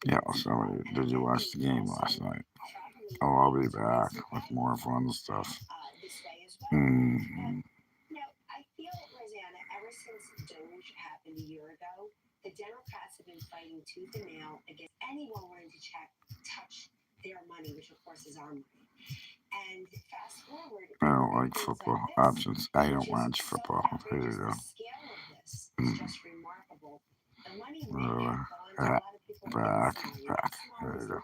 Yeah, so did you watch the game last night? Oh, I'll be back with more fun stuff. Mm. I don't like football options. I don't watch football. There you go. Mm. Uh, back, back, back. There you go.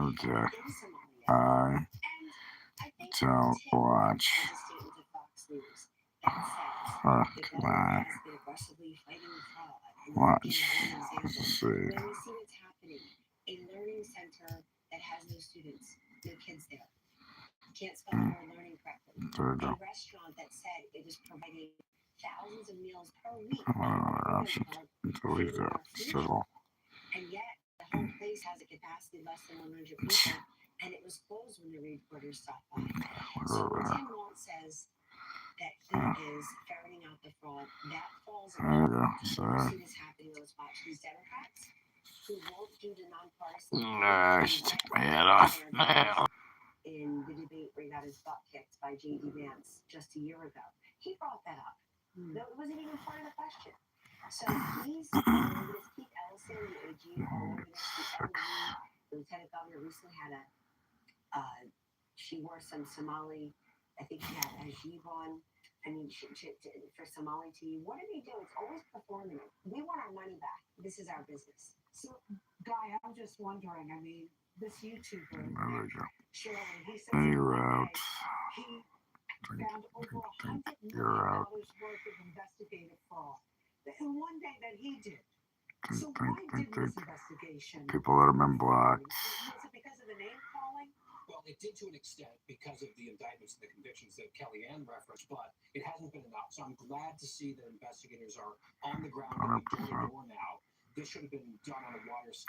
Okay. I don't watch. Come on. Watch. Let's see. Mm. There you go. Another option. Delete that. Civil. We're over here. Uh, there you go. So, I should take my hat off now. There we go. And you're out. You're out. People that have been blocked.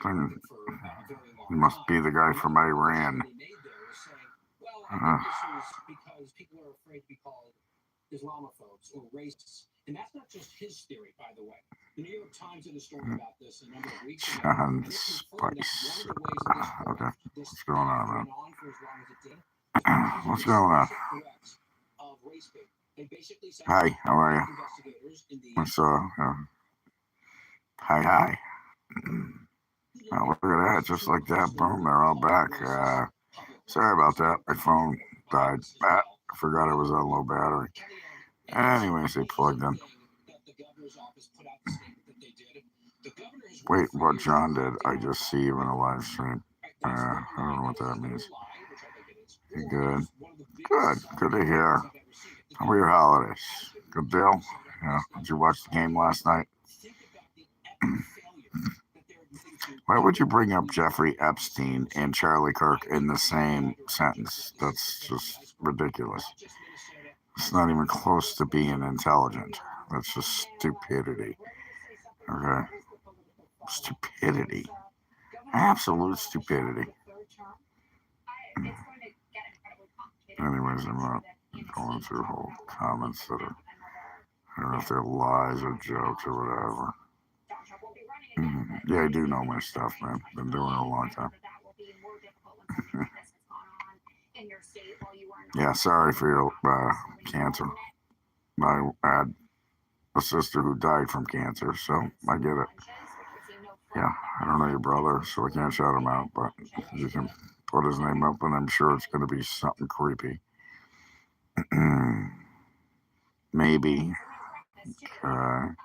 And he must be the guy from Iran. Uh, John Spice. Okay. What's going on, man? What's going on? Hi, how are you? What's hi, hi. Oh, look at that, just like that. Boom, they're all back. Sorry about that. My phone died. I forgot it was on low battery. Anyways, they plugged in. Wait, what John did, I just see you in a live stream. I don't know what that means. You good? Good. Good to hear. How were your holidays? Good deal? Yeah. Did you watch the game last night? Why would you bring up Jeffrey Epstein and Charlie Kirk in the same sentence? That's just ridiculous. It's not even close to being intelligent. That's just stupidity. Okay? Stupidity. Absolute stupidity. Anyways, I'm not going through whole comments that are, I don't know if they're lies or jokes or whatever. Yeah, I do know my stuff, man. Been doing it a long time. Yeah, sorry for your cancer. I had a sister who died from cancer, so I get it. Yeah, I don't know your brother, so I can't shout him out, but you can put his name up, and I'm sure it's going to be something creepy. Maybe. Okay.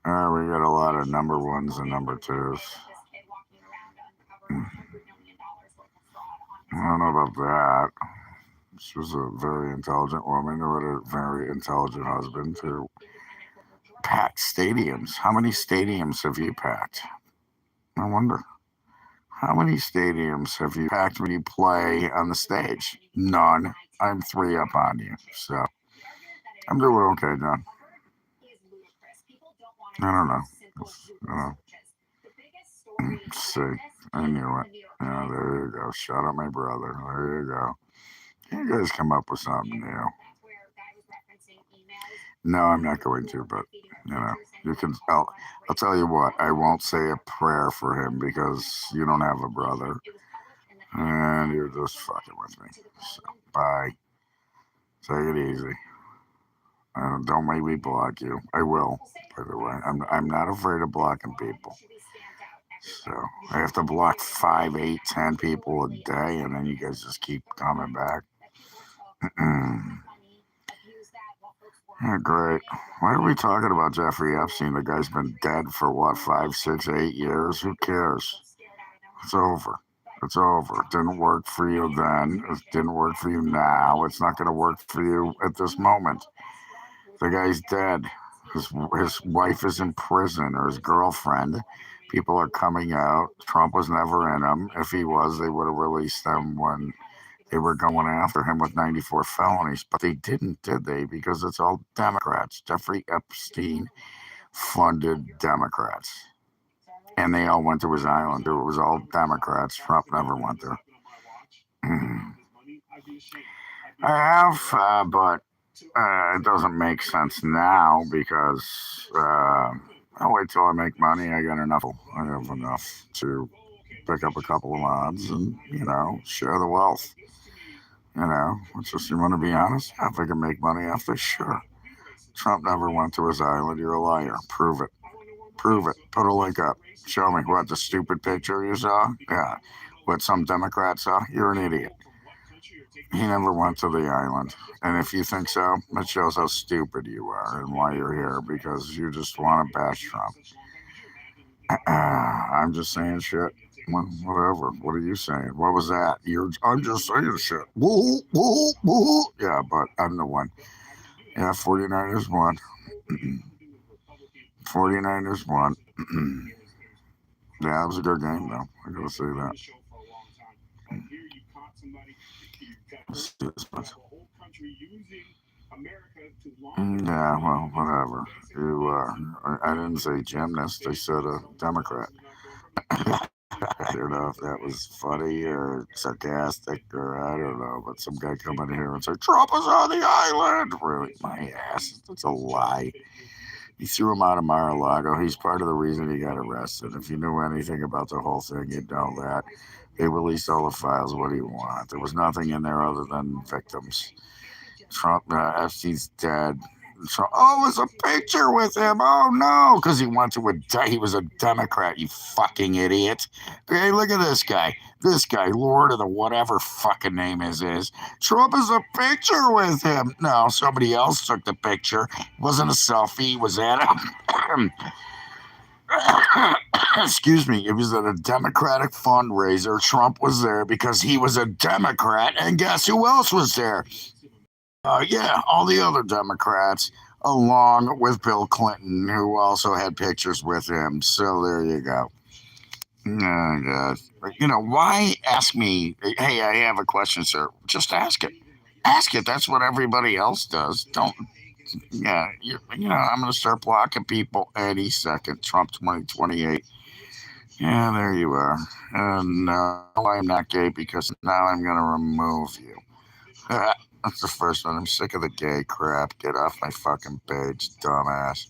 We got a lot of number ones and number twos. I don't know about that. She was a very intelligent woman who had a very intelligent husband who packed stadiums. How many stadiums have you packed? I wonder. How many stadiums have you packed when you play on the stage? None. I'm three up on you. So I'm doing okay, John. I don't know. Let's see. I knew it. Yeah, there you go. Shout out my brother. There you go. You guys come up with something new. No, I'm not going to, but you know. You can. I'll tell you what. I won't say a prayer for him because you don't have a brother, and you're just fucking with me. So, bye. Take it easy. Don't make me block you. I will. By the way, I'm not afraid of blocking people. So I have to block 5, 8, 10 people a day, and then you guys just keep coming back. Yeah, great. Why are we talking about Jeffrey Epstein? The guy's been dead for what, 5, 6, 8 years? Who cares? It's over. It's over. It didn't work for you then. It didn't work for you now. It's not going to work for you at this moment. The guy's dead. His wife is in prison, or his girlfriend. People are coming out. Trump was never in them. If he was, they would have released them when they were going after him with 94 felonies. But they didn't, did they? Because it's all Democrats. Jeffrey Epstein funded Democrats. And they all went to his island. It was all Democrats. Trump never went there. I have, but it doesn't make sense now because I'll wait till I make money. I got enough. I have enough to pick up a couple of odds and, share the wealth. It's just, you want to be honest? If I can make money off this, sure. Trump never went to his island. You're a liar. Prove it. Prove it. Put a link up. Show me what the stupid picture you saw. Yeah. What some Democrat saw. You're an idiot. He never went to the island. And if you think so, it shows how stupid you are and why you're here, because you just want to bash Trump. I'm just saying shit. Whatever. What are you saying? What was that? I'm just saying shit. Woo, woo, woo. Yeah, but I'm the one. Yeah, 49ers won. 49ers won. Yeah, it was a good game, though. I gotta say that. Yeah, well, whatever. I didn't say gymnast. I said a Democrat. I don't know if that was funny or sarcastic or I don't know, but some guy come in here and say Trump is on the island. Really, my ass. That's a lie. He threw him out of Mar-a-Lago. He's part of the reason he got arrested. If you knew anything about the whole thing, you'd know that. They released all the files. What do you want? There was nothing in there other than victims. Trump, Epstein's dead. Oh, there's a picture with him. Oh no, because he he was a Democrat. You fucking idiot. Hey, look at this guy. This guy, Lord of the whatever fucking name is. Trump is a picture with him. No, somebody else took the picture. It wasn't a selfie. It was at him. Excuse me. It was at a Democratic fundraiser. Trump was there because he was a Democrat, and guess who else was there? Yeah, all the other Democrats, along with Bill Clinton, who also had pictures with him. So there you go. Oh, God. Why ask me, hey, I have a question, sir? Just ask it. Ask it. That's what everybody else does. Don't, yeah, I'm going to start blocking people any second. Trump 2028. Yeah, there you are. And no, I'm not gay because now I'm going to remove you. That's the first one. I'm sick of the gay crap. Get off my fucking page, dumbass.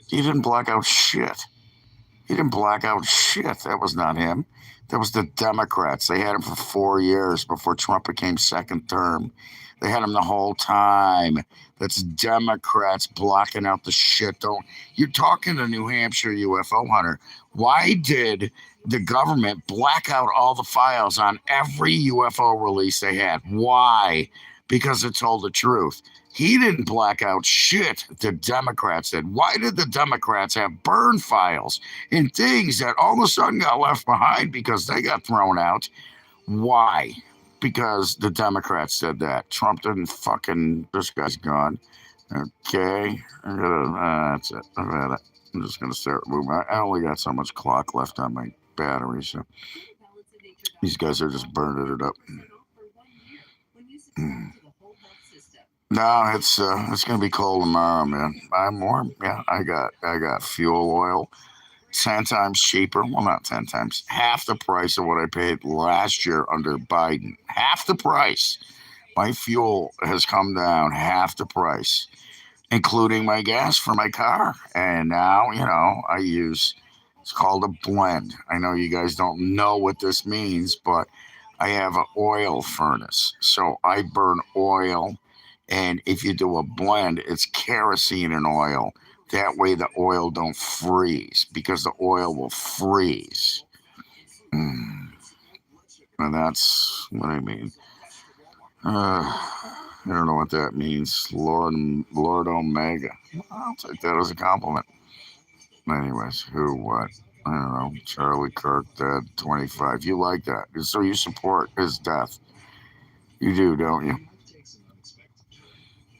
He didn't black out shit. He didn't black out shit. That was not him. That was the Democrats. They had him for 4 years before Trump became second term. They had him the whole time. That's Democrats blocking out the shit. You're talking to New Hampshire UFO Hunter. Why did the government black out all the files on every UFO release they had? Why? Because it told the truth. He didn't black out shit. The Democrats did. Why did the Democrats have burn files and things that all of a sudden got left behind because they got thrown out? Why? Because the Democrats said that. Trump didn't fucking, this guy's gone. Okay. That's it. I've had it. I'm just going to start moving. I only got so much clock left on my battery, so these guys are just burning it up. No, it's going to be cold tomorrow, man. I'm warm. Yeah, I got fuel oil 10 times cheaper. Well, not 10 times. Half the price of what I paid last year under Biden. Half the price. My fuel has come down half the price, including my gas for my car. And now, I use, it's called a blend. I know you guys don't know what this means, but I have an oil furnace. So I burn oil. And if you do a blend, it's kerosene and oil. That way the oil don't freeze because the oil will freeze. Mm. And that's what I mean. I don't know what that means. Lord Omega. I'll take that as a compliment. Anyways, who, what? I don't know. Charlie Kirk dead, 25. You like that. So you support his death. You do, don't you?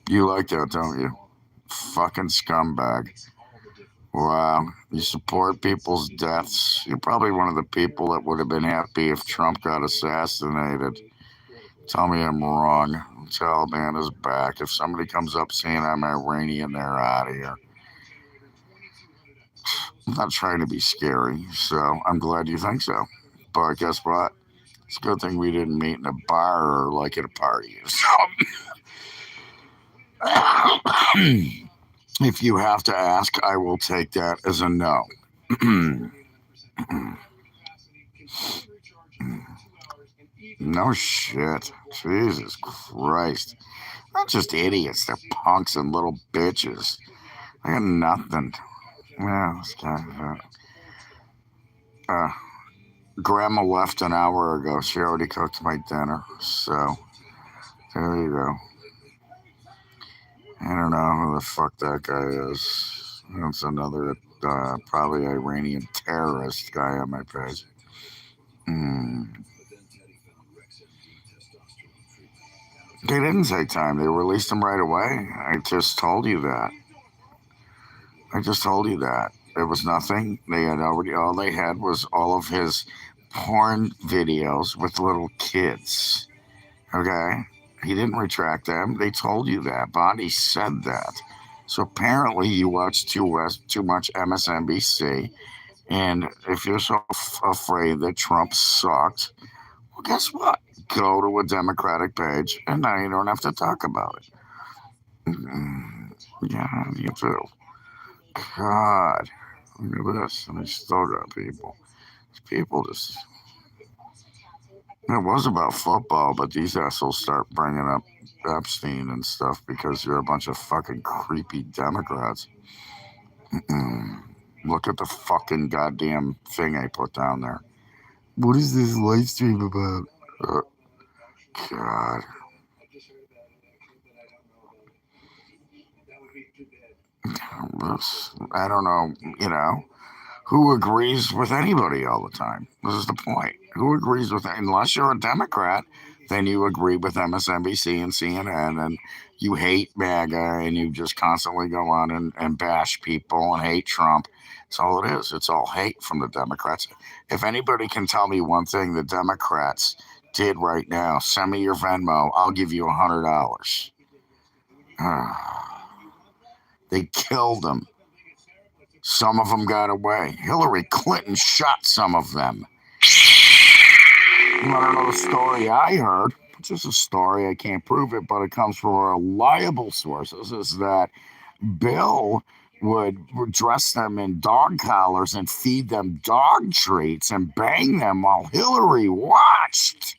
You like that, don't you? Fucking scumbag. Wow. You support people's deaths. You're probably one of the people that would have been happy if Trump got assassinated. Tell me I'm wrong. Taliban is back. If somebody comes up saying I'm Iranian, they're out of here. I'm not trying to be scary, so I'm glad you think so. But guess what? It's a good thing we didn't meet in a bar or like at a party or something. If you have to ask, I will take that as a no. No shit. Jesus Christ. They're just idiots. They're punks and little bitches. I got nothing. Yeah, it's kind of. Grandma left an hour ago. She already cooked my dinner. So, there you go. I don't know who the fuck that guy is. That's another, probably Iranian terrorist guy on my page. Hmm. They didn't take time. They released him right away. I just told you that. I just told you that. It was nothing. They had already, all they had was all of his porn videos with little kids. Okay? He didn't retract them. They told you that. Bondi said that. So apparently you watch too much MSNBC. And if you're so afraid that Trump sucked, well, guess what? Go to a Democratic page, and now you don't have to talk about it. Yeah, you do. God, look at this. And they still got people. People just. It was about football, but these assholes start bringing up Epstein and stuff because you're a bunch of fucking creepy Democrats. Look at the fucking goddamn thing I put down there. What is this live stream about? Uh, God. I don't know, who agrees with anybody all the time? This is the point. Who agrees with, unless you're a Democrat, then you agree with MSNBC and CNN, and you hate MAGA, and you just constantly go on and bash people and hate Trump. That's all it is. It's all hate from the Democrats. If anybody can tell me one thing the Democrats did right now, send me your Venmo. I'll give you $100. They killed them. Some of them got away. Hillary Clinton shot some of them. You want to know the story I heard? It's just a story. I can't prove it, but it comes from reliable sources. Is that Bill would dress them in dog collars and feed them dog treats and bang them while Hillary watched.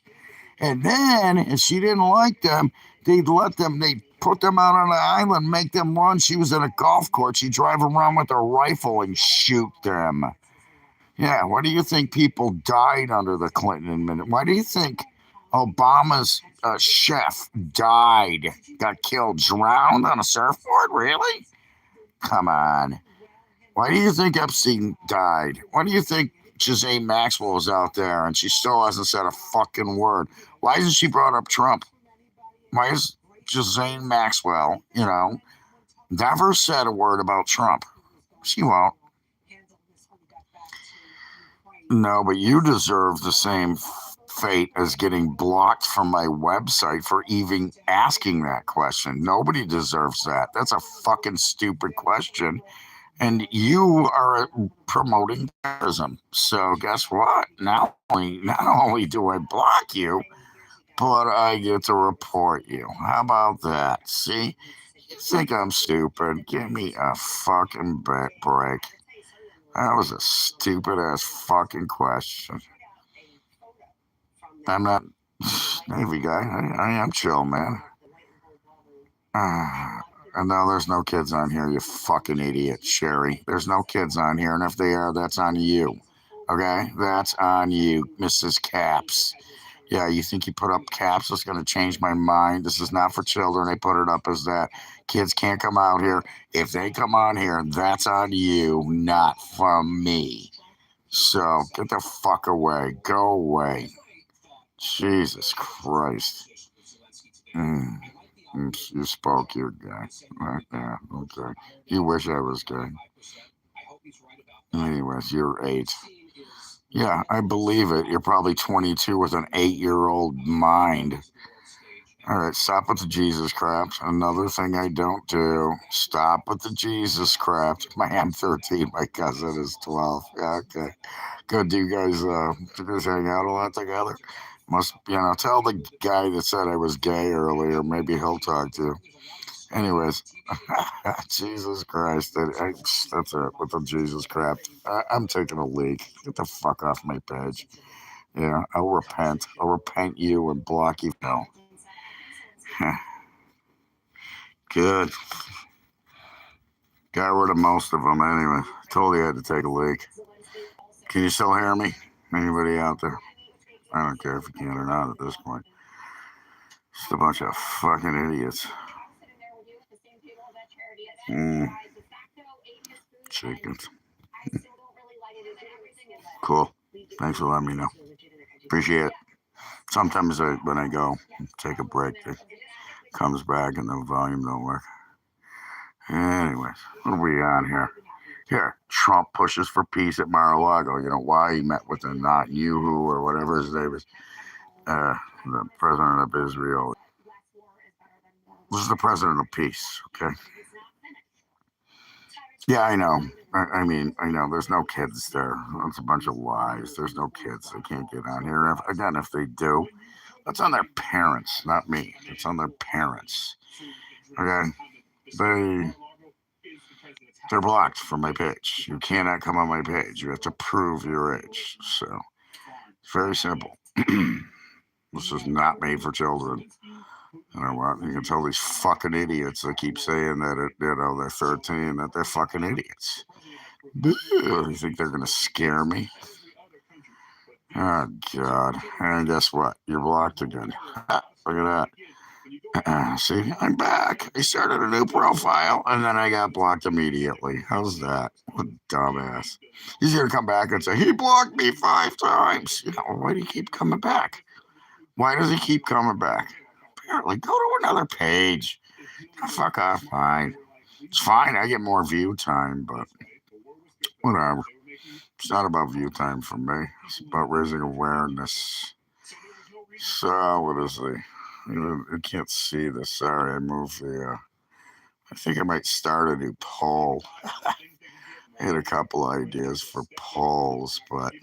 And then, if she didn't like them, they'd put them out on an island, make them run. She was in a golf course. She'd drive around with a rifle and shoot them. Yeah, why do you think people died under the Clinton administration? Why do you think Obama's chef died, got killed, drowned on a surfboard? Really? Come on. Why do you think Epstein died? Why do you think Ghislaine Maxwell is out there and she still hasn't said a fucking word? Why hasn't she brought up Trump? Why is Ghislaine Maxwell, never said a word about Trump? She won't. No, but you deserve the same fate as getting blocked from my website for even asking that question. Nobody deserves that. That's a fucking stupid question. And you are promoting terrorism. So guess what? Not only do I block you, but I get to report you. How about that? See? You think I'm stupid? Give me a fucking break. That was a stupid ass fucking question. I'm not Navy guy. I am chill, man. And no, there's no kids on here, you fucking idiot, Sherry. There's no kids on here, and if they are, that's on you. Okay? That's on you, Mrs. Caps. Yeah, you think you put up caps is going to change my mind? This is not for children. They put it up as that. Kids can't come out here. If they come on here, that's on you, not from me. So get the fuck away. Go away. Jesus Christ. Mm. You spoke, you're gay. Yeah, okay. You wish I was gay. Anyways, you're 8. Yeah, I believe it. You're probably 22 with an 8-year-old mind. All right, stop with the Jesus crap. Another thing I don't do. Stop with the Jesus crap. I'm 13. My cousin is 12. Yeah, okay. Good. Do you guys hang out a lot together? Must tell the guy that said I was gay earlier. Maybe he'll talk to you. Anyways, Jesus Christ. That's it with the Jesus crap. I'm taking a leak. Get the fuck off my page. Yeah, I'll repent. I'll repent you and block you. No. Good. Got rid of most of them anyway. Told you I had to take a leak. Can you still hear me? Anybody out there? I don't care if you can or not at this point. Just a bunch of fucking idiots. Chickens. Cool. Thanks for letting me know. Appreciate it. Sometimes when I go take a break, it comes back and the volume don't work. Anyways, what are we on here? Here, Trump pushes for peace at Mar-a-Lago. You know why? He met with the Netanyahu or whatever his name is, the president of Israel. This is the president of peace, okay? Yeah, I know. I mean, I know. There's no kids there. That's a bunch of lies. There's no kids. They can't get on here. If they do, that's on their parents, not me. It's on their parents. Okay? They're blocked from my page. You cannot come on my page. You have to prove your age. So it's very simple. This is not made for children. You know what? You can tell these fucking idiots that keep saying that they're 13, that they're fucking idiots. You think they're gonna scare me? Oh God! And guess what? You're blocked again. Look at that. See, I'm back. I started a new profile and then I got blocked immediately. How's that? What a dumbass. He's gonna come back and say he blocked me 5 times. Why do you keep coming back? Why does he keep coming back? Apparently, go to another page. Fuck off, fine. It's fine. I get more view time, but whatever. It's not about view time for me. It's about raising awareness. So, what is the? I can't see this. Sorry, I moved the. I think I might start a new poll. I had a couple ideas for polls, but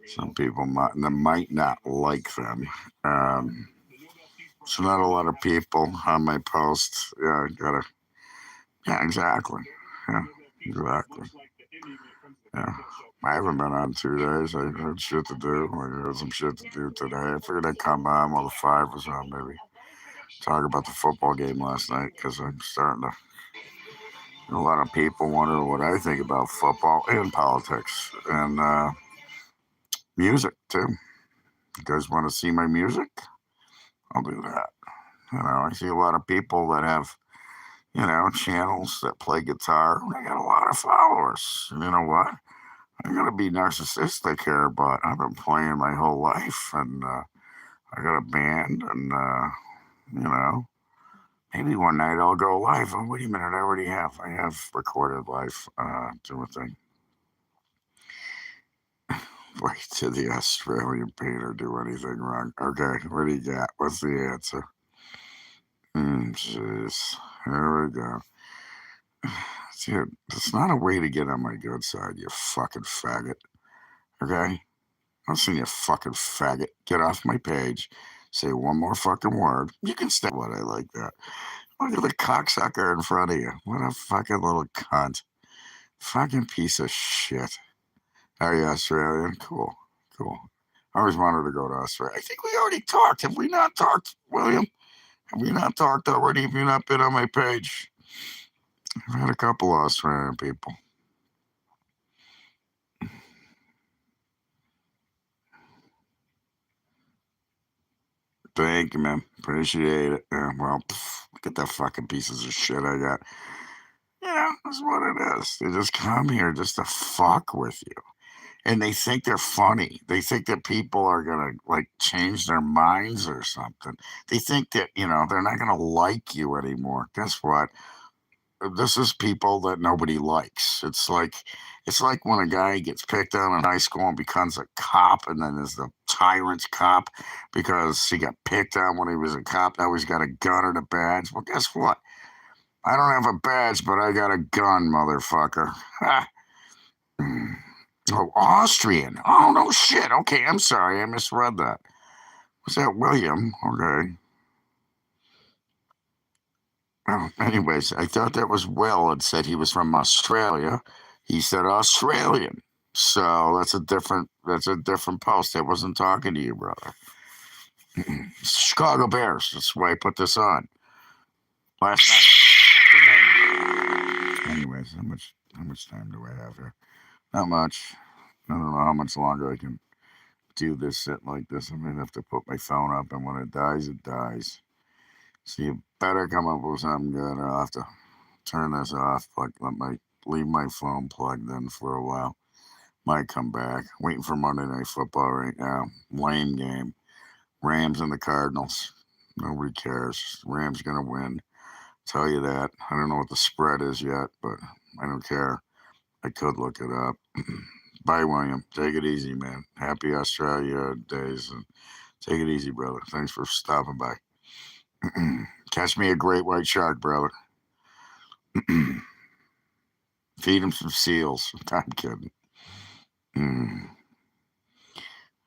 some people might not like them. So not a lot of people on my posts. Yeah, I gotta. Yeah, exactly. Yeah, exactly. Yeah. I haven't been on 2 days. I had shit to do. I had some shit to do today. I figured I'd come on while the 5 was on, maybe talk about the football game last night because I'm starting to. A lot of people wonder what I think about football and politics and music too. You guys want to see my music? I'll do that. I see a lot of people that have, channels that play guitar. They got a lot of followers. And you know what? I'm gonna be narcissistic here, but I've been playing my whole life, and I got a band, and maybe one night I'll go live. Oh, wait a minute, I have recorded live doing a thing. Wait till the Australian painter do anything wrong. Okay, what do you got? What's the answer? Jeez, here we go. Dude, that's not a way to get on my good side, you fucking faggot. Okay? Listen, you fucking faggot. Get off my page. Say one more fucking word. You can say what I like that. Look at the cocksucker in front of you. What a fucking little cunt. Fucking piece of shit. Are you Australian? Cool. Cool. I always wanted to go to Australia. I think we already talked. Have we not talked, William? Have we not talked already? Have you not been on my page? I've had a couple Australian people. Thank you, man. Appreciate it. Well, look at the fucking pieces of shit I got. That's what it is. They just come here just to fuck with you. And they think they're funny. They think that people are gonna like change their minds or something. They think that, they're not gonna like you anymore. Guess what? This is people that nobody likes. It's like when a guy gets picked on in high school and becomes a cop, and then there's the tyrant cop because he got picked on when he was a cop. Now he's got a gun and a badge. Well, guess what? I don't have a badge, but I got a gun, motherfucker. Oh, Austrian. Oh, no shit. Okay, I'm sorry. I misread that. Was that William? Okay. Well, anyways, I thought that was Will. It said he was from Australia. He said Australian. So that's a different post. I wasn't talking to you, brother. Chicago Bears. That's why I put this on. Last night. Anyways, how much time do I have here? Not much. I don't know how much longer I can do this shit like this. I'm gonna have to put my phone up, and when it dies, it dies. So you better come up with something good, or I'll have to turn this off. Like leave my phone plugged in for a while. Might come back. Waiting for Monday Night Football right now. Lame game. Rams and the Cardinals. Nobody cares. Rams gonna win. Tell you that. I don't know what the spread is yet, but I don't care. I could look it up. Bye, William. Take it easy, man. Happy Australia days. And take it easy, brother. Thanks for stopping by. Catch me a great white shark, brother. Feed him some seals. I'm kidding.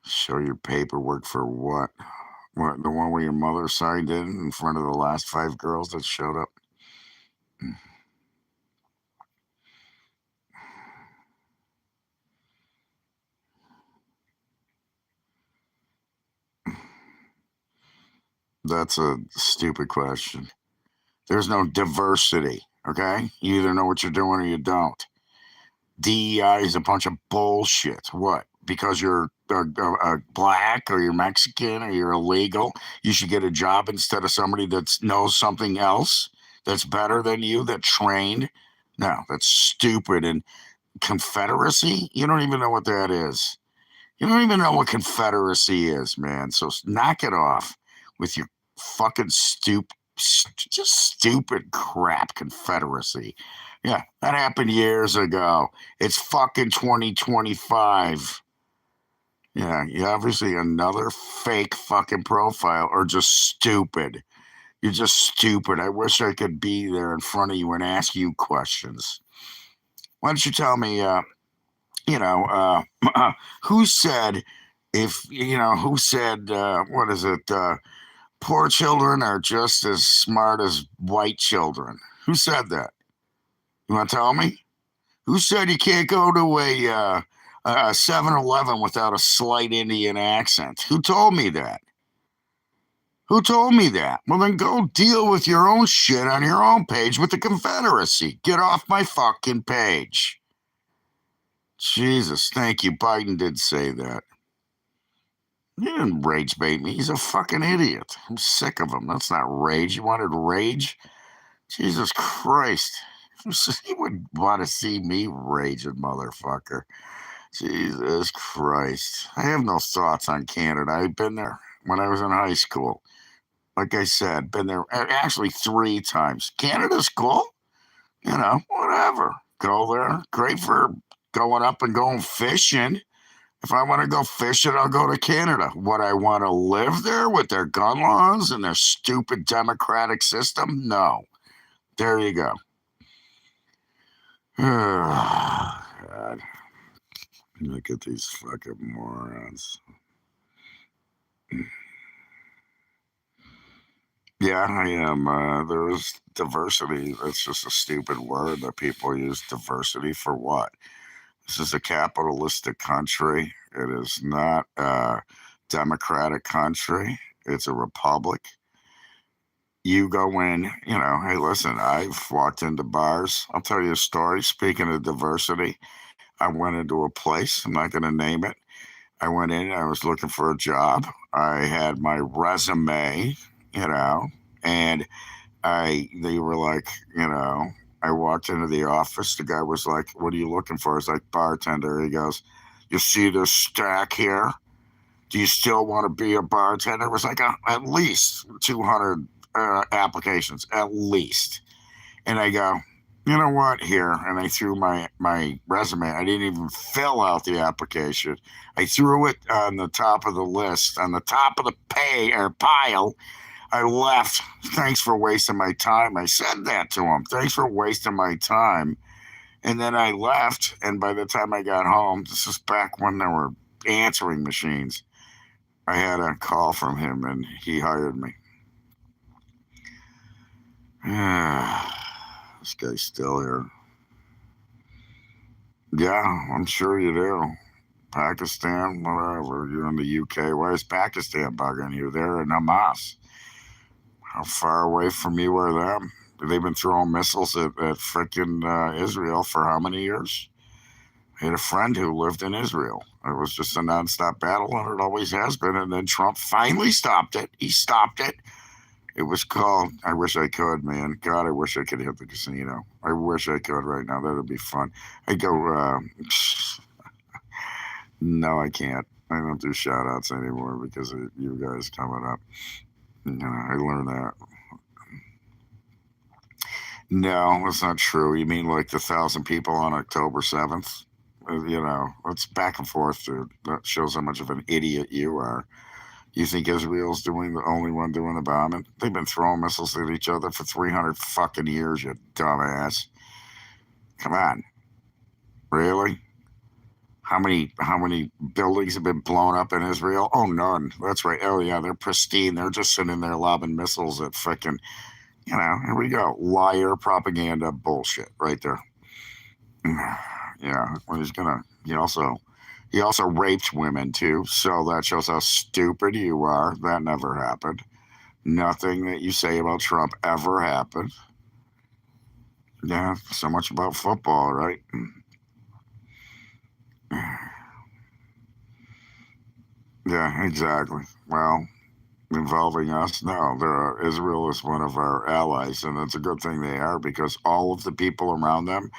Show your paperwork for what? What, the one where your mother signed in front of the last 5 girls that showed up? That's a stupid question. There's no diversity, okay? You either know what you're doing or you don't. DEI is a bunch of bullshit. What? Because you're black or you're Mexican or you're illegal, you should get a job instead of somebody that knows something else that's better than you, that trained? No, that's stupid. And Confederacy? You don't even know what that is. You don't even know what Confederacy is, man. So knock it off with your fucking just stupid crap, Confederacy. Yeah, that happened years ago. It's fucking 2025. Yeah, you obviously another fake fucking profile or just stupid. You're just stupid. I wish I could be there in front of you and ask you questions. Why don't you tell me, who said what is it? Poor children are just as smart as white children. Who said that? You want to tell me? Who said you can't go to a 7-Eleven without a slight Indian accent? Who told me that? Who told me that? Well, then go deal with your own shit on your own page with the Confederacy. Get off my fucking page. Jesus, thank you. Biden did say that. He didn't rage bait me. He's a fucking idiot. I'm sick of him. That's not rage. You wanted rage? Jesus Christ. He would want to see me raging, motherfucker. Jesus Christ. I have no thoughts on Canada. I've been there when I was in high school. Like I said, been there actually 3 times. Canada's cool. Whatever. Go there. Great for going up and going fishing. If I want to go fishing, I'll go to Canada. Would I want to live there with their gun laws and their stupid democratic system? No. There you go. Oh, God. Look at these fucking morons. Yeah, I am. There's diversity. That's just a stupid word that people use. Diversity for what? This is a capitalistic country. It is not a democratic country. It's a republic. You go in, hey, listen, I've walked into bars. I'll tell you a story. Speaking of diversity, I went into a place. I'm not going to name it. I went in, I was looking for a job. I had my resume, you know, and they were like, I walked into the office. The guy was like, "What are you looking for?" I was like, "Bartender." He goes, "You see this stack here? Do you still want to be a bartender?" It was like at least 200 applications, at least. And I go, "You know what? Here." And I threw my resume. I didn't even fill out the application. I threw it on the top of the list, on the top of the pile. I left. "Thanks for wasting my time." I said that to him. "Thanks for wasting my time." And then I left. And by the time I got home, this is back when there were answering machines, I had a call from him and he hired me. This guy's still here. Yeah, I'm sure you do. Pakistan, whatever. You're in the UK. Why is Pakistan bugging you? They're in Hamas. How far away from you are them? They've been throwing missiles at frickin' Israel for how many years? I had a friend who lived in Israel. It was just a nonstop battle, and it always has been. And then Trump finally stopped it. He stopped it. It was called, I wish I could, man. God, I wish I could hit the casino. I wish I could right now. That'd be fun. I'd go, no, I can't. I don't do shout outs anymore because of you guys coming up. I learned that. No, that's not true. You mean like the 1,000 people on October 7th? It's back and forth, dude. That shows how much of an idiot you are. You think Israel's doing the only one doing the bombing? They've been throwing missiles at each other for 300 fucking years, you dumbass. Come on. Really? How many buildings have been blown up in Israel? Oh, none. That's right. Oh yeah, they're pristine. They're just sitting there lobbing missiles at frickin', here we go. Liar propaganda bullshit right there. Yeah. Well, he also raped women too. So that shows how stupid you are. That never happened. Nothing that you say about Trump ever happened. Yeah, so much about football, right? Yeah, exactly. Well, involving us, no. Israel is one of our allies, and it's a good thing they are because all of the people around them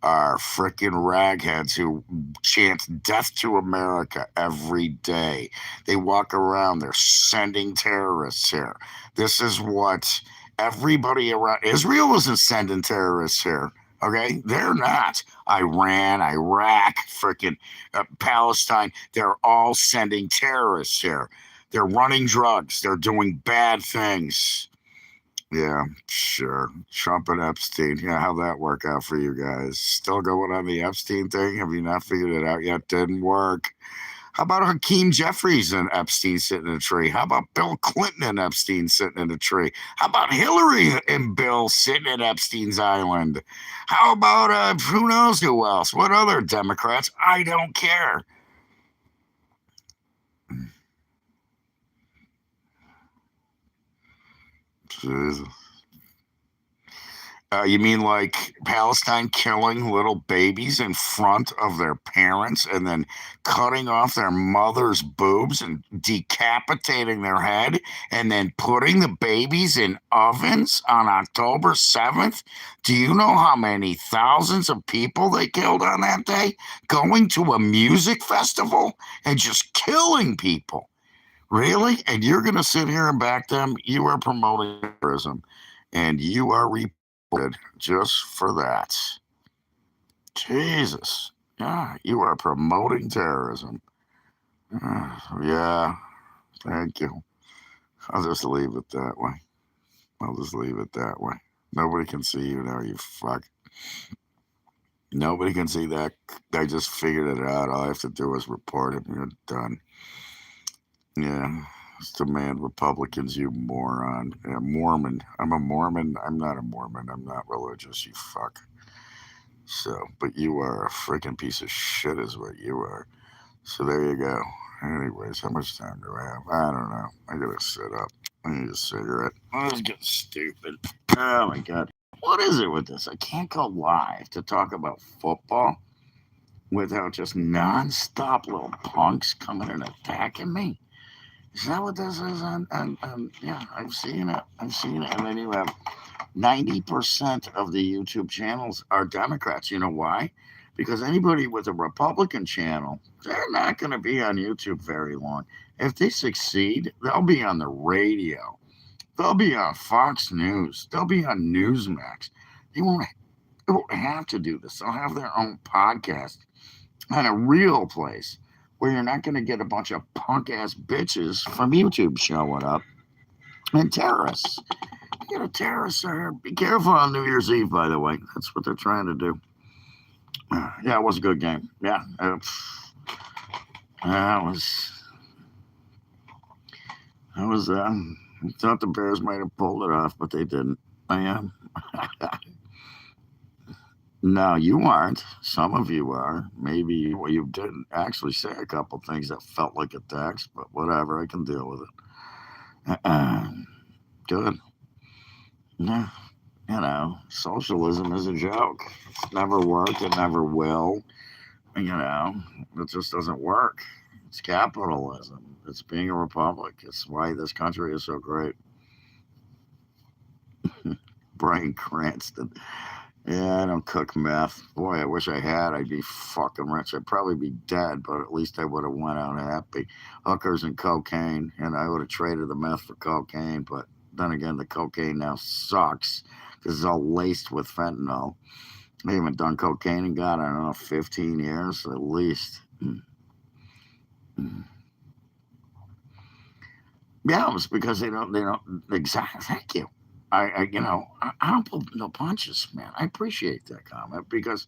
are frickin' ragheads who chant death to America every day. They walk around, they're sending terrorists here. This is what everybody around Israel isn't sending terrorists here. Okay, they're not. Iran, Iraq, frickin' Palestine, they're all sending terrorists here. They're running drugs, they're doing bad things. Yeah, sure. Trump and Epstein. Yeah, how'd that work out for you guys? Still going on the Epstein thing? Have you not figured it out yet? Didn't work. How about Hakeem Jeffries and Epstein sitting in a tree? How about Bill Clinton and Epstein sitting in a tree? How about Hillary and Bill sitting at Epstein's island? How about who knows who else? What other Democrats? I don't care. Jesus. You mean like Palestine killing little babies in front of their parents and then cutting off their mother's boobs and decapitating their head and then putting the babies in ovens on October 7th? Do you know how many thousands of people they killed on that day? Going to a music festival and just killing people. Really? And you're going to sit here and back them? You are promoting terrorism and you are just for that. Jesus. Yeah, you are promoting terrorism. Yeah, thank you. I'll just leave it that way. I'll just leave it that way. Nobody can see you now, you fuck. Nobody can see that. I just figured it out. All I have to do is report it and you're done. Yeah. Let's demand Republicans, you moron. Mormon. I'm a Mormon. I'm not a Mormon. I'm not religious, you fuck. So, but you are a freaking piece of shit, is what you are. So there you go. Anyways, how much time do I have? I don't know. I gotta sit up. I need a cigarette. I was getting stupid. Oh my god. What is it with this? I can't go live to talk about football without just non-stop little punks coming and attacking me. Is that what this is? Yeah, I've seen it. I've seen it. And then you have 90% of the YouTube channels are Democrats. You know why? Because anybody with a Republican channel, they're not going to be on YouTube very long. If they succeed, they'll be on the radio. They'll be on Fox News. They'll be on Newsmax. They won't have to do this. They'll have their own podcast on a real place where you're not going to get a bunch of punk ass bitches from YouTube showing up and terrorists. You know, terrorists are. Be careful on New Year's Eve, by the way. That's what they're trying to do. Yeah, it was a good game. Yeah, I was. I thought the Bears might have pulled it off, but they didn't. I am. No, you aren't. Some of you are. Maybe well, you didn't actually say a couple things that felt like attacks, but whatever. I can deal with it. Good. Yeah. You know, socialism is a joke. It's never worked. It never will. You know, it just doesn't work. It's capitalism. It's being a republic. It's why this country is so great. Brian Cranston. Yeah, I don't cook meth. Boy, I wish I had. I'd be fucking rich. I'd probably be dead, but at least I would have went out happy. Hookers and cocaine, and I would have traded the meth for cocaine. But then again, the cocaine now sucks because it's all laced with fentanyl. I haven't done cocaine in God, I don't know, 15 years at least. Yeah, it's because they don't exactly. Thank you. I don't pull no punches, man. I appreciate that comment because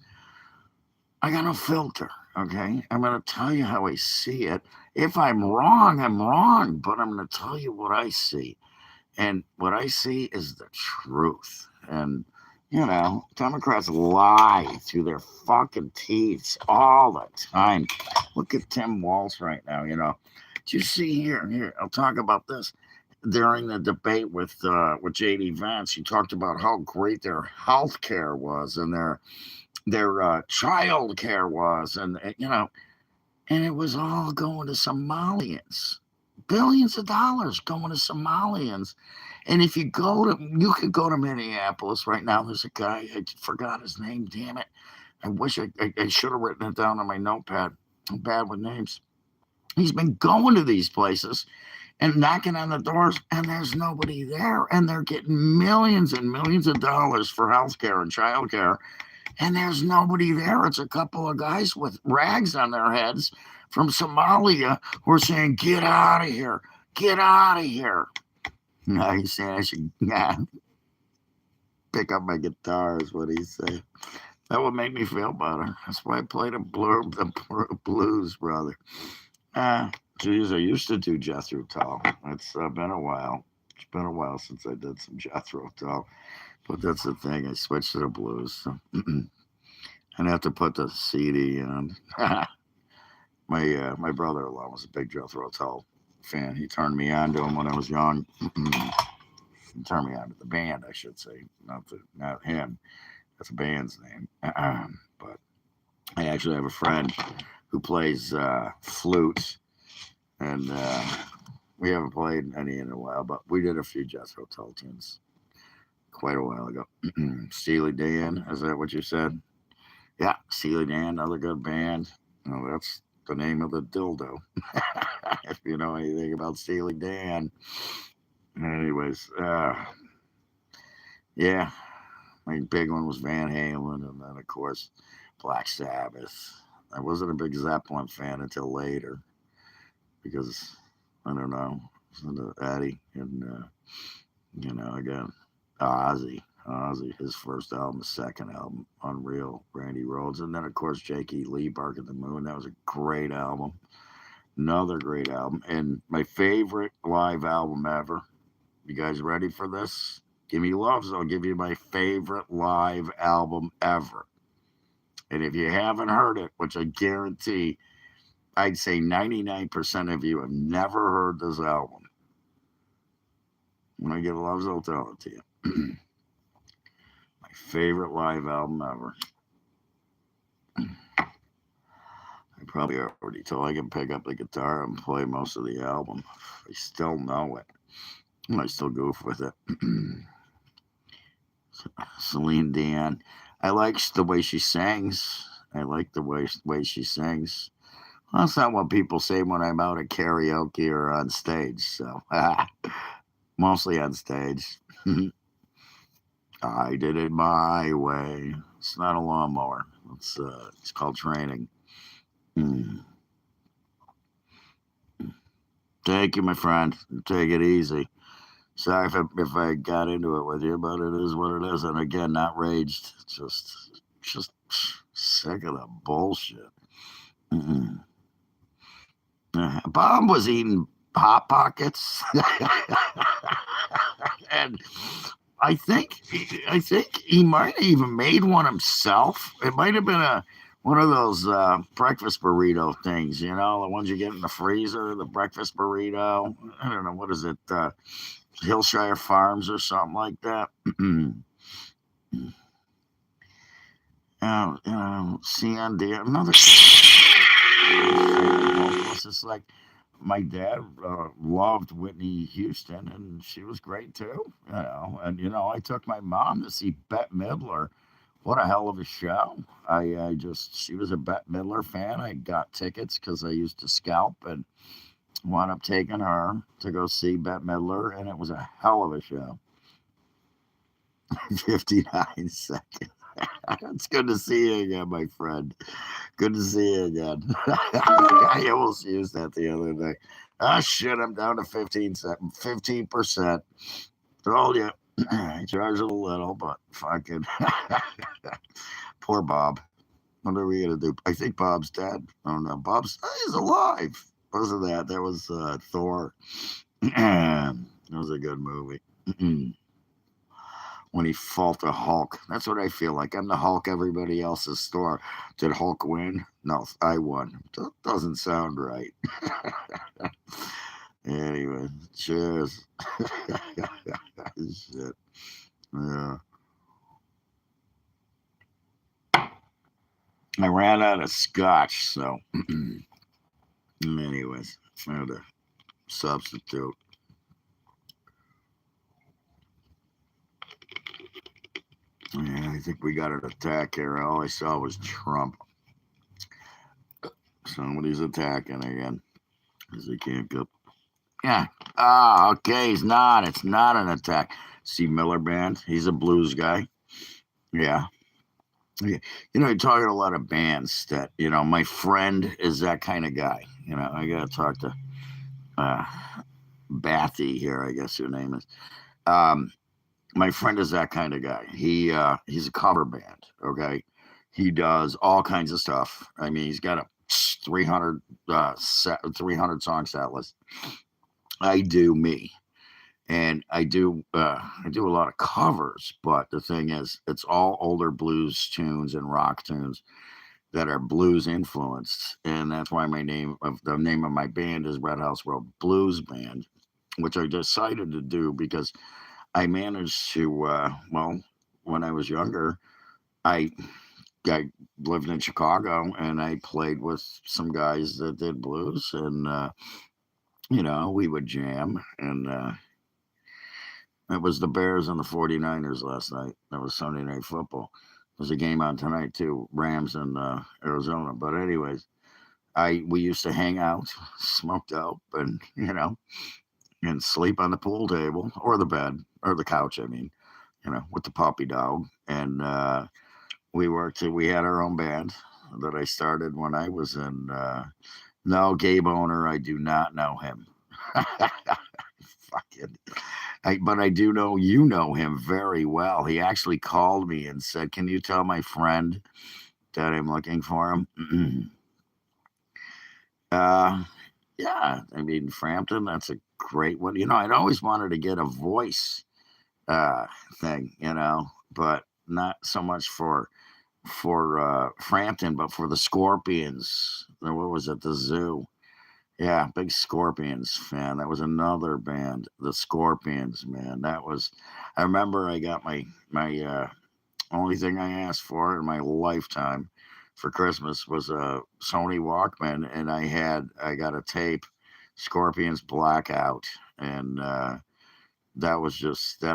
I got no filter. Okay, I'm gonna tell you how I see it. If I'm wrong, I'm wrong, but I'm gonna tell you what I see, and what I see is the truth. And Democrats lie through their fucking teeth all the time. Look at Tim Walz right now. Do you see here? Here, I'll talk about this during the debate with JD Vance. He talked about how great their health care was and their child care was, and it was all going to Somalians. Billions of dollars going to Somalians. And if you could go to Minneapolis right now. There's a guy, I forgot his name, damn it. I wish I should have written it down on my notepad. I'm bad with names. He's been going to these places and knocking on the doors, and there's nobody there. And they're getting millions and millions of dollars for health care and child care. And there's nobody there. It's a couple of guys with rags on their heads from Somalia who are saying, get out of here. Get out of here. No, he's saying I should pick up my guitar is what he's saying. That would make me feel better. That's why I play the blues, brother. Geez, I used to do Jethro Tull. It's been a while. It's been a while since I did some Jethro Tull. But that's the thing. I switched to the blues. So I'd have to put the CD on. My brother-in-law was a big Jethro Tull fan. He turned me on to him when I was young. He turned me on to the band, I should say, not him. That's a band's name. But I actually have a friend who plays flute, and we haven't played any in a while, but we did a few Jethro Tull tunes quite a while ago. Steely Dan, is that what you said? Yeah, Steely Dan, another good band. That's the name of the dildo. If you know anything about Steely Dan. Anyways, yeah, my big one was Van Halen, and then of course Black Sabbath. I wasn't a big Zeppelin fan until later because I don't know, Eddie, and again, Ozzy, his first album, his second album, Unreal, Randy Rhoads, and then of course Jake E. Lee, Bark at the Moon. That was a great album. Another great album. And my favorite live album ever. You guys ready for this? Give me loves. I'll give you my favorite live album ever. And if you haven't heard it, which I guarantee, I'd say 99% of you have never heard this album. When I get loves, I'll tell it to you. My favorite live album ever. I probably already told I can pick up the guitar and play most of the album. I still know it. I still goof with it. Celine Dion. I like the way she sings. I like the way she sings. Well, that's not what people say when I'm out at karaoke or on stage. So mostly on stage. I did it my way. It's not a lawnmower. It's called training. Mm. Thank you, my friend. Take it easy. Sorry if I got into it with you, but it is what it is. And again, not raged. Just sick of the bullshit. Mm-mm. Bob was eating Hot Pockets, and I think he might have even made one himself. It might have been one of those breakfast burrito things, the ones you get in the freezer, the breakfast burrito. I don't know, what is it, Hillshire Farms or something like that. CND, another. It's just like my dad loved Whitney Houston, and she was great too. And I took my mom to see Bette Midler. What a hell of a show! She was a Bette Midler fan. I got tickets because I used to scalp, and wound up taking her to go see Bette Midler, and it was a hell of a show. 59 seconds. It's good to see you again, my friend. Good to see you again. I almost used that the other day. Ah, shit, I'm down to 15%. Told you. I charged it a little, but fucking. Poor Bob. What are we going to do? I think Bob's dead. Oh, no. He's alive. Wasn't that? That was Thor. That was a good movie. When he fought the Hulk. That's what I feel like. I'm the Hulk, everybody else is Thor. Did Hulk win? No, I won. That doesn't sound right. Anyway, cheers. Shit. Yeah. I ran out of scotch, so anyways, I had to substitute. Yeah, I think we got an attack here. All I saw was Trump. Somebody's attacking again. Because they can't go. Yeah. Ah, okay. It's not an attack. See Miller Band? He's a blues guy. Yeah. Yeah. You're talking to a lot of bands that, my friend is that kind of guy. I got to talk to uh, Bathy here, I guess your name is. My friend is that kind of guy. He's a cover band, okay? He does all kinds of stuff. I mean, he's got a 300 song set list. I do me. And I do a lot of covers, but the thing is, it's all older blues tunes and rock tunes that are blues influenced, and that's why the name of my band is Red House Road Blues Band, which I decided to do because I managed to when I was younger, I lived in Chicago and I played with some guys that did blues, and we would jam, and it was the Bears and the 49ers last night. That was Sunday Night Football. There's a game on tonight too, Rams and Arizona. But anyways, we used to hang out, smoked out, and and sleep on the pool table or the bed or the couch. I mean, with the puppy dog. And we had our own band that I started when I was in. No, Gabe Owner, I do not know him. Fucking. But I do know you know him very well. He actually called me and said, "Can you tell my friend that I'm looking for him?" Yeah, I mean, Frampton, that's a great one. I'd always wanted to get a voice uh, thing, but not so much for Frampton, but for the Scorpions. What was it? The Zoo. Yeah, big Scorpions fan. That was another band, the Scorpions, man. That was. I remember I got my only thing I asked for in my lifetime for Christmas was a Sony Walkman, and I got a tape, Scorpions Blackout, and that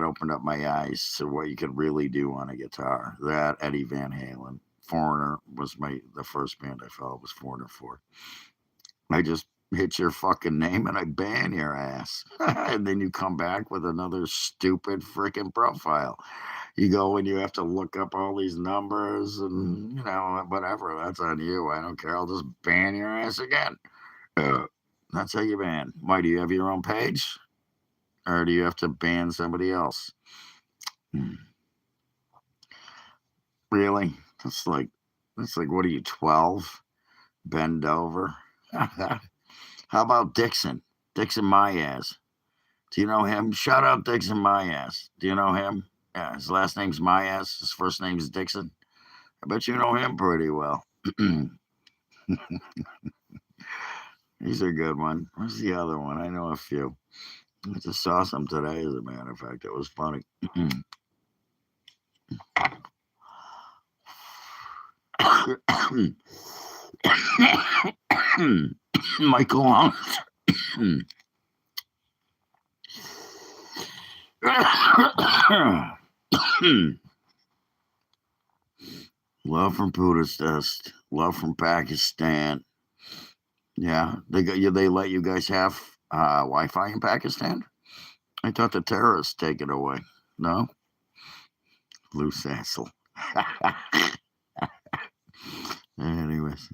opened up my eyes to what you could really do on a guitar. That Eddie Van Halen, Foreigner was the first band I felt was Foreigner for. I just hit your fucking name and I ban your ass, and then you come back with another stupid freaking profile. You go and you have to look up all these numbers and whatever. That's on you. I don't care. I'll just ban your ass again. Uh, that's how you ban. Why do you have your own page, or do you have to ban somebody else? Hmm. Really? That's like what are you 12? Bend over. How about Dixon? Dixon Myaz. Do you know him? Shout out Dixon Myaz. Do you know him? Yeah, his last name's Myaz. His first name's Dixon. I bet you know him pretty well. He's a good one. Where's the other one? I know a few. I just saw some today, as a matter of fact. It was funny. Michael Hunt. Love from Budapest. Love from Pakistan. Yeah, they let you guys have Wi-Fi in Pakistan. I thought the terrorists take it away. No, loose asshole. Anyways,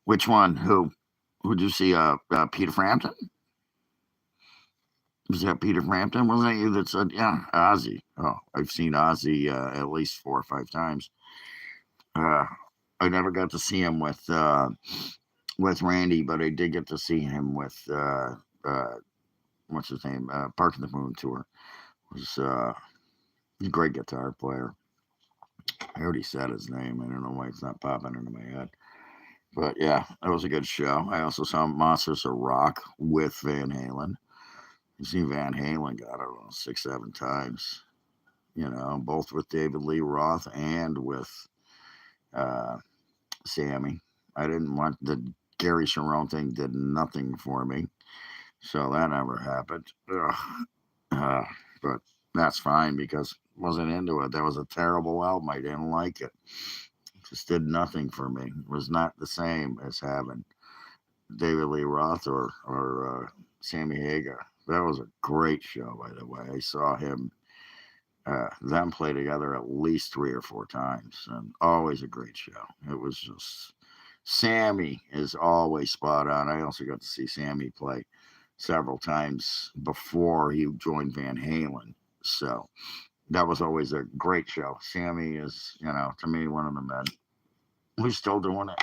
which one? Who'd you see? Peter Frampton. Was that Peter Frampton? Wasn't that you that said, yeah, Ozzy? Oh, I've seen Ozzy at least 4 or 5 times. Uh, I never got to see him with Randy, but I did get to see him with what's his name? Park in the Moon tour. Was a great guitar player. I already said his name. I don't know why it's not popping into my head. But yeah, that was a good show. I also saw Monsters of Rock with Van Halen. You see Van Halen got, I don't know, 6, 7 times. Both with David Lee Roth and with uh, Sammy. I didn't want the Gary Sharon thing, did nothing for me. So that never happened. But that's fine because I wasn't into it. That was a terrible album. I didn't like it. Just did nothing for me. It was not the same as having David Lee Roth or Sammy Hagar. That was a great show, by the way. I saw them play together at least 3 or 4 times, and always a great show. It was just Sammy is always spot on. I also got to see Sammy play several times before he joined Van Halen, so that was always a great show. Sammy is, to me, one of the men. He's still doing it.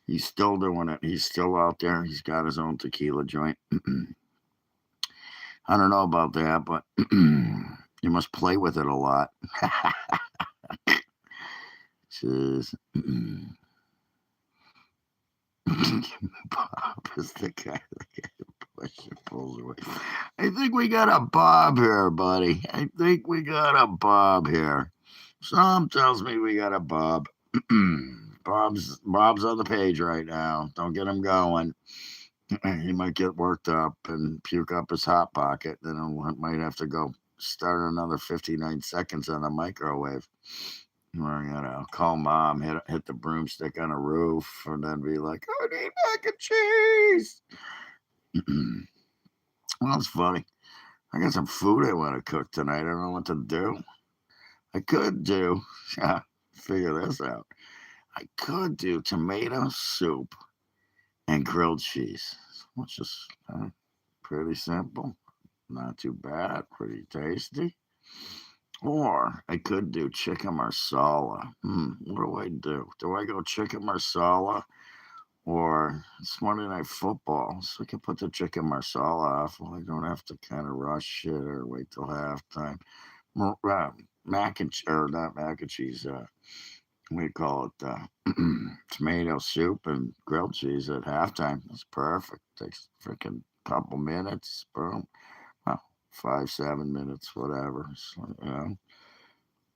He's still doing it. He's still out there. He's got his own tequila joint. I don't know about that, but you must play with it a lot. Jeez. Bob is the guy that pulls away. I think we got a Bob here, buddy. I think we got a Bob here. Some tells me we got a Bob. Bob's on the page right now. Don't get him going. He might get worked up and puke up his hot pocket. Then I might have to go start another 59 seconds on the microwave. Or, call mom, hit the broomstick on a roof, and then be like, I need mac and cheese. Well, it's funny. I got some food I want to cook tonight. I don't know what to do. I could do, figure this out. I could do tomato soup and grilled cheese, which is pretty simple, not too bad, pretty tasty. Or I could do chicken marsala. What do I do? Do I go chicken marsala Or it's Monday Night Football, so we can put the chicken marsala off. Well, I don't have to kind of rush shit or wait till halftime. Mac and or not mac and cheese. We call it tomato soup and grilled cheese at halftime. It's perfect. Takes freaking couple minutes. Boom. Well, 5, 7 minutes, whatever. So,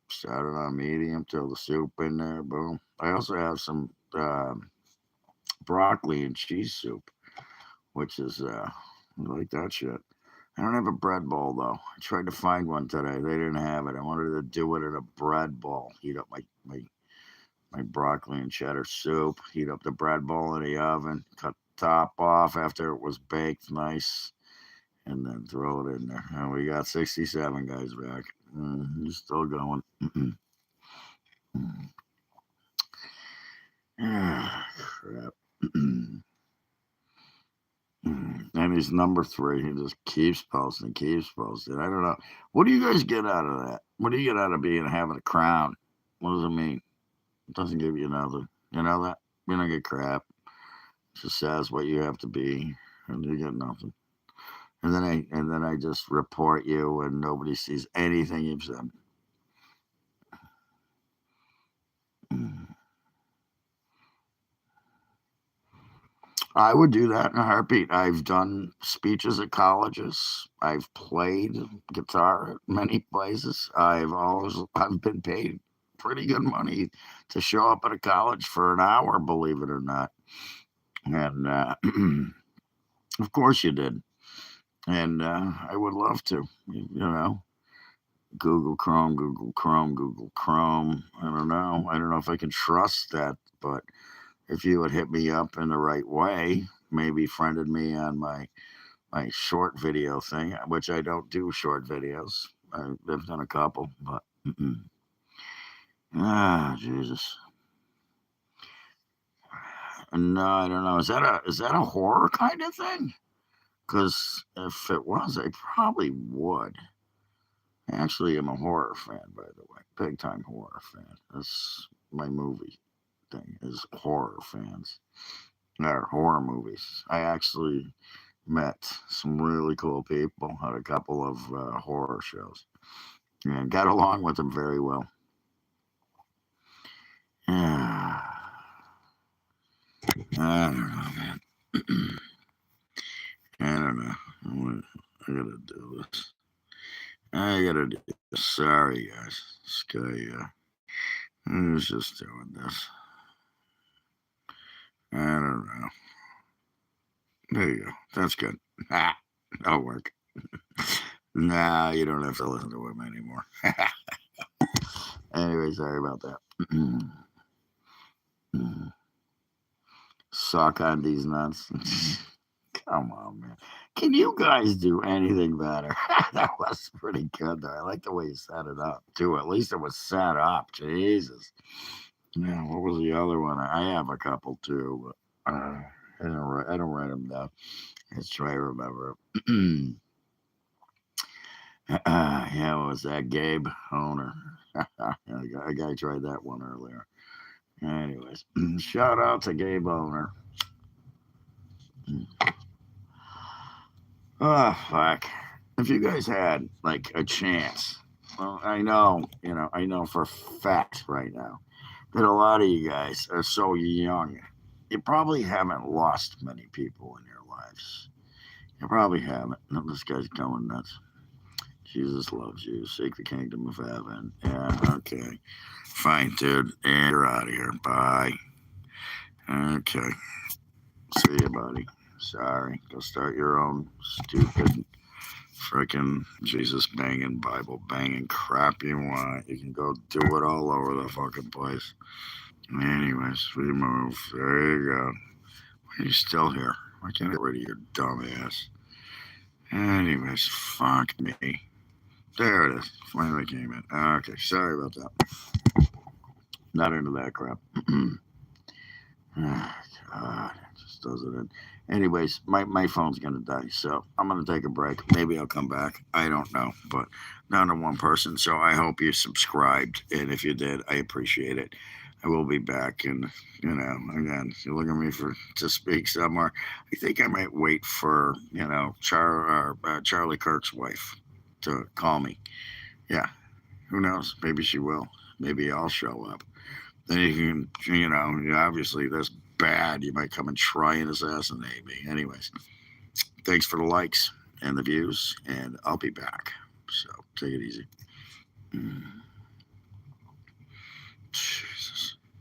started on medium, throw the soup in there. Boom. I also have some broccoli and cheese soup, which is I like that shit. I don't have a bread bowl though. I tried to find one today. They didn't have it. I wanted to do it in a bread bowl. Heat up my broccoli and cheddar soup. Heat up the bread bowl in the oven. Cut the top off after it was baked nice, and then throw it in there. And we got 67 guys back. Still going. Crap. And he's number 3. He just keeps posting, keeps posting. I don't know. What do you guys get out of that? What do you get out of having a crown? What does it mean? It doesn't give you nothing. You know that? You don't get crap. It just says what you have to be, and you get nothing. And then I just report you, and nobody sees anything you've said. I would do that in a heartbeat. I've done speeches at colleges. I've played guitar at many places. I've been paid pretty good money to show up at a college for an hour, believe it or not. And of course you did. And I would love to, Google Chrome, Google Chrome, Google Chrome. I don't know. I don't know if I can trust that, but if you would hit me up in the right way, maybe friended me on my short video thing, which I don't do short videos. I've done a couple, but Jesus. No, I don't know. Is that a horror kind of thing? Because if it was, I probably would. Actually, I'm a horror fan, by the way, big time horror fan. That's my movie thing is horror fans or horror movies. I actually met some really cool people at a couple of horror shows and got along with them very well. Yeah. I don't know, man. I don't know. I gotta do this. I gotta do this. Sorry, guys. This guy, I was just doing this. I don't know. There you go. That's good. That'll work. Nah, you don't have to listen to him anymore. Anyway, sorry about that. Suck on these nuts. Come on, man. Can you guys do anything better? That was pretty good, though. I like the way you set it up, too. At least it was set up. Jesus. Yeah, what was the other one? I have a couple, too, but I don't write them down. Let's try to remember. Yeah, what was that? Gabe Owner. I got to try that one earlier. Anyways, shout out to Gabe Owner. Oh, fuck. If you guys had like a chance, well, I know for a fact right now that a lot of you guys are so young. You probably haven't lost many people in your lives. You probably haven't. No, this guy's going nuts. Jesus loves you. Seek the kingdom of heaven. Yeah, okay. Fine, dude. And you're out of here. Bye. Okay. See you, buddy. Sorry. Go start your own stupid freaking Jesus banging, Bible banging crap you want. You can go do it all over the fucking place. Anyways, we move. There you go. Why are you still here? Why can't I get rid of your dumb ass? Anyways, fuck me. There it is. Finally came in. Okay, sorry about that. Not into that crap. Oh, God, it just doesn't. Anyways, my phone's gonna die, so I'm gonna take a break. Maybe I'll come back. I don't know, but down to one person. So I hope you subscribed, and if you did, I appreciate it. I will be back, and again, you're looking at me to speak somewhere. I think I might wait for Charlie Kirk's wife to call me. Yeah, who knows? Maybe she will. Maybe I'll show up. Then you can, obviously that's bad. You might come and try and assassinate me. Anyways, thanks for the likes and the views, and I'll be back. So take it easy.